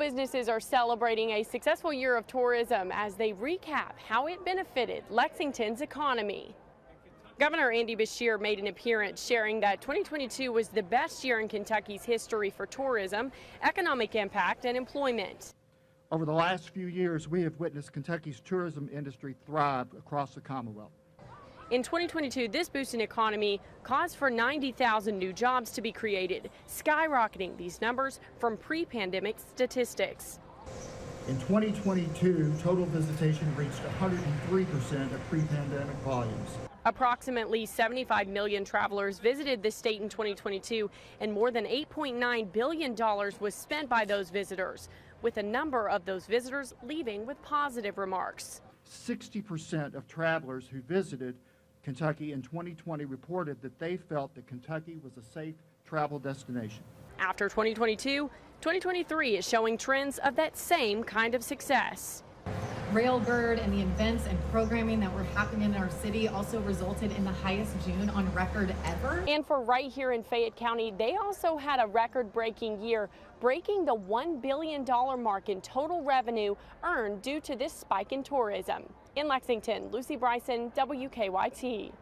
Businesses are celebrating a successful year of tourism as they recap how it benefited Lexington's economy. Governor Andy Beshear made an appearance sharing that 2022 was the best year in Kentucky's history for tourism, economic impact, and employment. Over the last few years, we have witnessed Kentucky's tourism industry thrive across the Commonwealth. In 2022, this boost in economy caused for 90,000 new jobs to be created, skyrocketing these numbers from pre-pandemic statistics. In 2022, total visitation reached 103% of pre-pandemic volumes. Approximately 75 million travelers visited the state in 2022, and more than $8.9 billion was spent by those visitors, with a number of those visitors leaving with positive remarks. 60% of travelers who visited Kentucky in 2020 reported that they felt that Kentucky was a safe travel destination. After 2022, 2023 is showing trends of that same kind of success. Railbird and the events and programming that were happening in our city also resulted in the highest June on record ever. And for right here in Fayette County, they also had a record-breaking year, breaking the $1 billion mark in total revenue earned due to this spike in tourism. In Lexington, Lucy Bryson, WKYT.